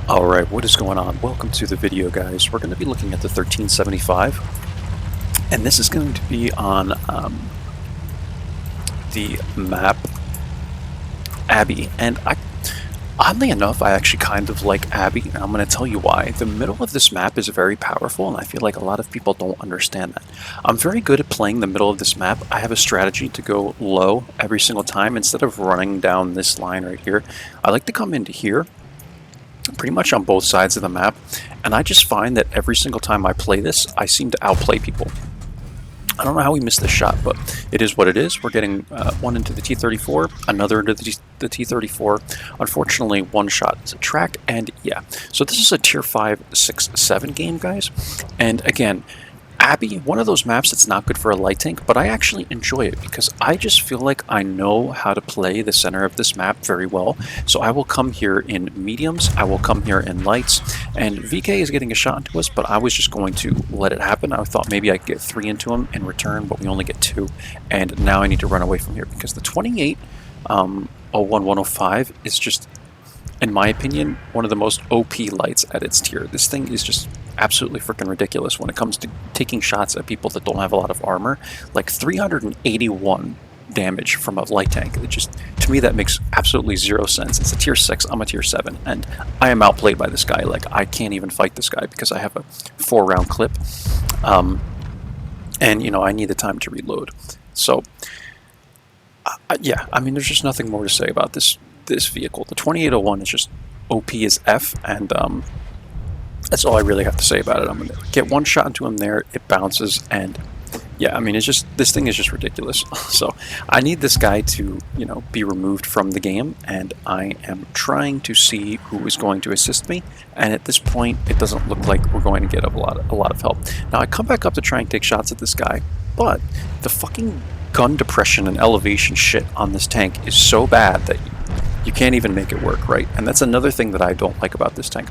Alright, what is going on? Welcome to the video, guys. We're going to be looking at the 1375, and this is going to be on the map Abbey. And oddly enough, I actually kind of like Abbey, and I'm going to tell you why. The middle of this map is very powerful, and I feel like a lot of people don't understand that. I'm very good at playing the middle of this map. I have a strategy to go low every single time. Instead of running down this line right here, I like to come into here, pretty much on both sides of the map, and I just find that every single time I play this, I seem to outplay people. I don't know how we missed this shot, but it is what it is. We're getting one into the T-34, another into the T-34. Unfortunately, one shot is a track, and yeah. So this is a Tier 5, 6, 7 game, guys. And again, Abbey, one of those maps that's not good for a light tank, but I actually enjoy it because I just feel like I know how to play the center of this map very well. So I will come here in mediums, I will come here in lights, and VK is getting a shot into us, but I was just going to let it happen. I thought maybe I'd get 3 into him in return, but we only get 2, and now I need to run away from here because the 28 01105 is just, in my opinion, one of the most OP lights at its tier. This thing is just absolutely freaking ridiculous when it comes to taking shots at people that don't have a lot of armor. Like 381 damage from a light tank. It just, to me, that makes absolutely zero sense. It's a Tier 6, I'm a Tier 7, and I am outplayed by this guy. Like, I can't even fight this guy because I have a 4-round clip. And, you know, I need the time to reload. So, yeah, I mean, there's just nothing more to say about this vehicle. The 2801 is just OP as F, and that's all I really have to say about it. I'm going to get one shot into him there, it bounces, and yeah, I mean, it's just, this thing is just ridiculous. So I need this guy to, you know, be removed from the game, and I am trying to see who is going to assist me, and at this point, it doesn't look like we're going to get a lot of help. Now, I come back up to try and take shots at this guy, but the fucking gun depression and elevation shit on this tank is so bad that you can't even make it work, right? And that's another thing that I don't like about this tank.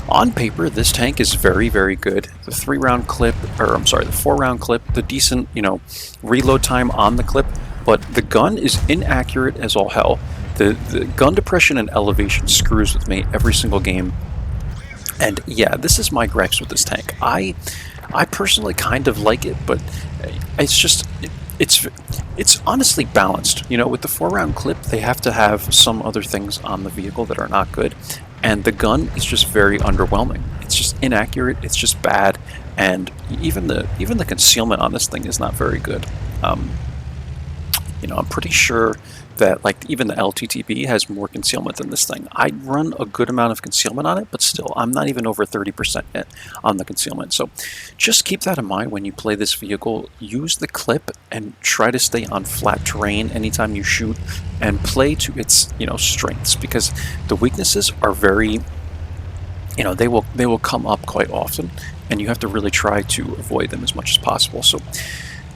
On paper, this tank is very, very good. The 3-round clip, or I'm sorry, the 4-round clip, the decent, you know, reload time on the clip, but the gun is inaccurate as all hell. The gun depression and elevation screws with me every single game. And yeah, this is my gripes with this tank. I personally kind of like it, but it's just, it's honestly balanced. You know, with the 4-round clip, they have to have some other things on the vehicle that are not good, and the gun is just very underwhelming. It's just inaccurate, it's just bad, and even the concealment on this thing is not very good. You know, I'm pretty sure that, like, even the LTTB has more concealment than this thing. I run a good amount of concealment on it, but still, I'm not even over 30% yet on the concealment. So just keep that in mind when you play this vehicle. Use the clip and try to stay on flat terrain anytime you shoot, and play to its, you know, strengths, because the weaknesses are very, you know, they will come up quite often, and you have to really try to avoid them as much as possible. So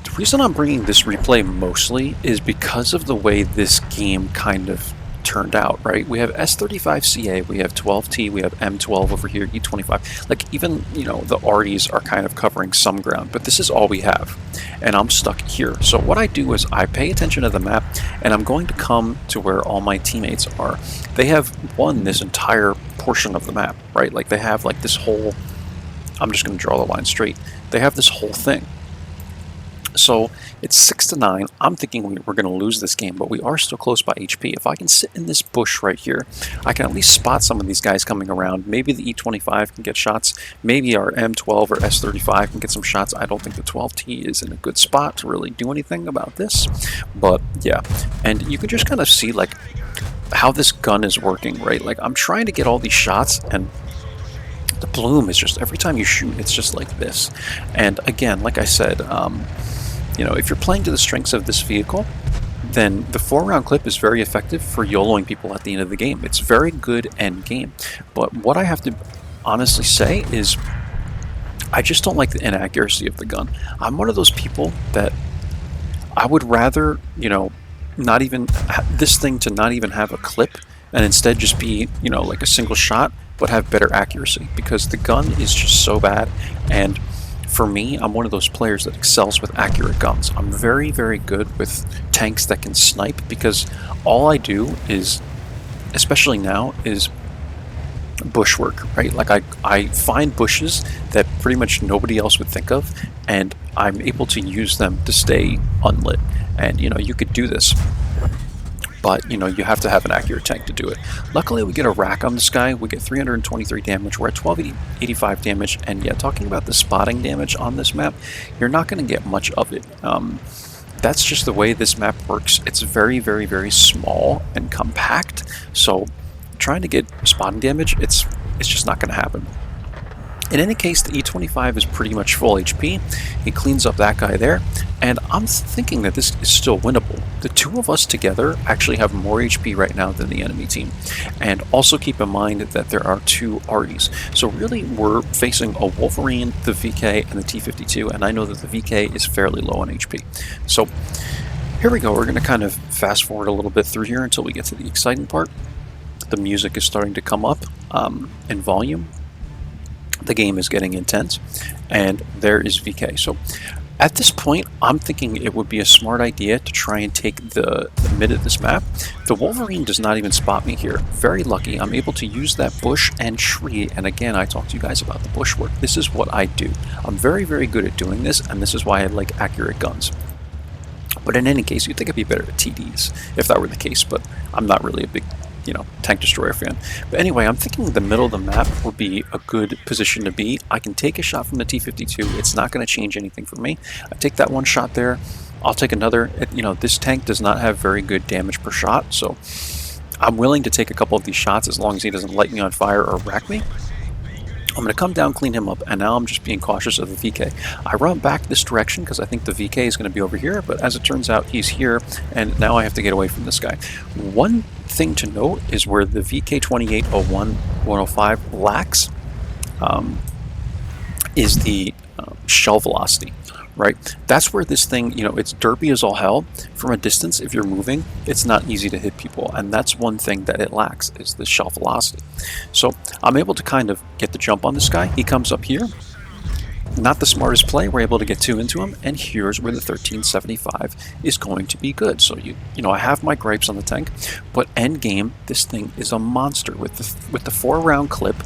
the reason I'm bringing this replay mostly is because of the way this game kind of turned out, right? We have S35CA, we have 12T, we have M12 over here, E25. Like, even, you know, the RDs are kind of covering some ground, but this is all we have, and I'm stuck here. So what I do is I pay attention to the map, and I'm going to come to where all my teammates are. They have won this entire portion of the map, right? Like, they have, like, this whole, I'm just going to draw the line straight. They have this whole thing. So it's 6-9. I'm thinking we're going to lose this game, but we are still close by HP. If I can sit in this bush right here, I can at least spot some of these guys coming around. Maybe the E25 can get shots. Maybe our M12 or S35 can get some shots. I don't think the 12T is in a good spot to really do anything about this. But yeah, and you can just kind of see, like, how this gun is working, right? Like, I'm trying to get all these shots, and the bloom is just, every time you shoot, it's just like this. And again, like I said, you know, if you're playing to the strengths of this vehicle, then the 4-round clip is very effective for YOLOing people at the end of the game. It's very good end game. But what I have to honestly say is, I just don't like the inaccuracy of the gun. I'm one of those people that I would rather, you know, not even this thing to not even have a clip, and instead just be, you know, like a single shot, but have better accuracy, because the gun is just so bad. And for me, I'm one of those players that excels with accurate guns. I'm very, very good with tanks that can snipe, because all I do is, especially now, is bushwork, right? Like I find bushes that pretty much nobody else would think of, and I'm able to use them to stay unlit. And you know, you could do this, but you know, you have to have an accurate tank to do it. Luckily, we get a rack on this guy. We get 323 damage. We're at 1285 damage, and yeah, talking about the spotting damage on this map, you're not going to get much of it. That's just the way this map works. It's very, very, very small and compact, so trying to get spotting damage, it's just not going to happen. In any case, the E25 is pretty much full HP. He cleans up that guy there, and I'm thinking that this is still winnable. The two of us together actually have more HP right now than the enemy team. And also keep in mind that there are two Aries. So really, we're facing a Wolverine, the VK, and the T52, and I know that the VK is fairly low on HP. So here we go. We're going to kind of fast forward a little bit through here until we get to the exciting part. The music is starting to come up in volume. The game is getting intense, and there is VK. So at this point, I'm thinking it would be a smart idea to try and take the mid of this map. The Wolverine does not even spot me here. Very lucky. I'm able to use that bush and tree, and again, I talked to you guys about the bush work. This is what I do. I'm very, very good at doing this, and this is why I like accurate guns. But in any case, you'd think I'd be better at TDs if that were the case, but I'm not really a big, you know, tank destroyer fan. But anyway, I'm thinking the middle of the map would be a good position to be. I can take a shot from the T52. It's not going to change anything for me. I take that one shot there. I'll take another. You know, this tank does not have very good damage per shot, so I'm willing to take a couple of these shots as long as he doesn't light me on fire or rack me. I'm going to come down, clean him up, and now I'm just being cautious of the VK. I run back this direction because I think the VK is going to be over here, but as it turns out, he's here, and now I have to get away from this guy. One thing to note is where the VK2801-105 lacks is the shell velocity, right? That's where this thing, you know, it's derpy as all hell. From a distance, if you're moving, it's not easy to hit people, and that's one thing that it lacks is the shell velocity. So I'm able to kind of get the jump on this guy. He comes up here. Not the smartest play. We're able to get two into him, and here's where the 1375 is going to be good. So you know, I have my gripes on the tank, but end game, this thing is a monster with the 4-round clip,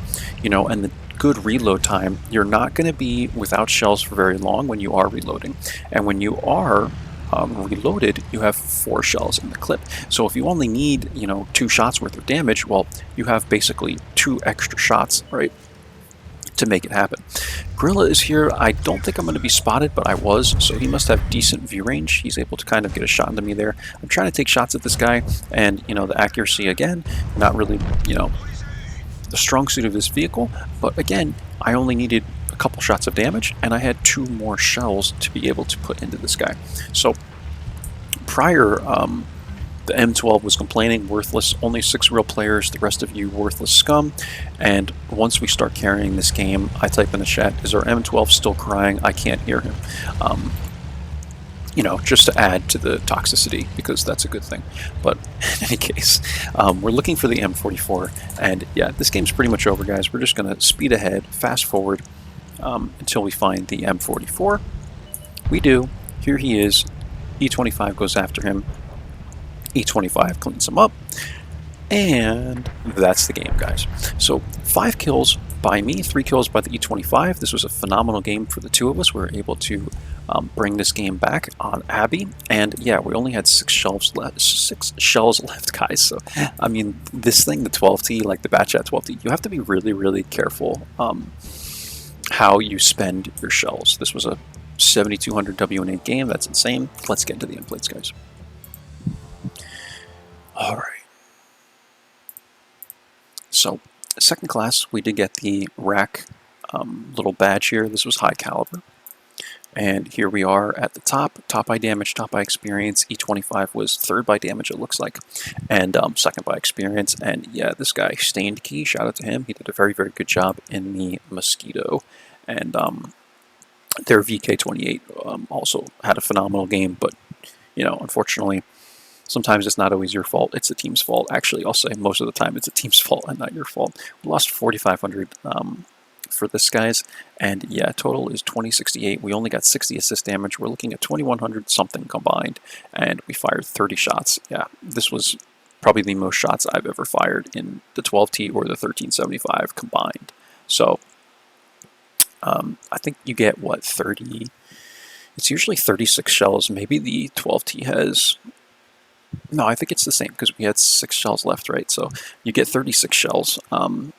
you know, and the good reload time. You're not going to be without shells for very long when you are reloading, and when you are reloaded, you have 4 shells in the clip. So if you only need, you know, 2 shots worth of damage, well, you have basically 2 extra shots, right, to make it happen. Gorilla is here. I don't think I'm going to be spotted, but I was, so he must have decent view range. He's able to kind of get a shot into me there. I'm trying to take shots at this guy, and you know, the accuracy again, not really, you know, the strong suit of this vehicle, but again, I only needed a couple shots of damage, and I had 2 more shells to be able to put into this guy. So prior, the M12 was complaining, worthless, only 6 real players, the rest of you worthless scum. And once we start carrying this game, I type in the chat, is our M12 still crying? I can't hear him. You know, just to add to the toxicity, because that's a good thing. But in any case, we're looking for the M44, and yeah, this game's pretty much over, guys. We're just going to speed ahead, fast forward, until we find the M44. We do. Here he is. E25 goes after him. E25 cleans him up, and that's the game, guys. So 5 kills by me, 3 kills by the E25. This was a phenomenal game for the two of us. We were able to bring this game back on Abbey, and yeah, we only had 6 shells left, guys. So I mean, this thing, the 12T, like the Batchat 12T, you have to be really, really careful how you spend your shells. This was a 7200 W8 game. That's insane. Let's get into the end plates, guys. All right. So, second class, we did get the rack little badge here. This was high caliber. And here we are at the top by damage, top by experience. E25 was 3rd by damage, it looks like, and 2nd by experience. And yeah, this guy, Stained Key, shout out to him. He did a very, very good job in the Mosquito. And their VK28 also had a phenomenal game, but, you know, unfortunately, sometimes it's not always your fault, it's the team's fault. Actually, I'll say most of the time it's the team's fault and not your fault. We lost 4,500 for this, guys, and yeah, total is 2068. We only got 60 assist damage. We're looking at 2,100 something combined, and we fired 30 shots. Yeah, this was probably the most shots I've ever fired in the 12T or the 1375 combined. So I think you get, what, 30? It's usually 36 shells. Maybe the 12T has... No, I think it's the same because we had 6 shells left, right? So you get 36 shells. And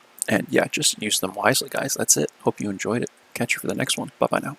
yeah, just use them wisely, guys. That's it. Hope you enjoyed it. Catch you for the next one. Bye-bye now.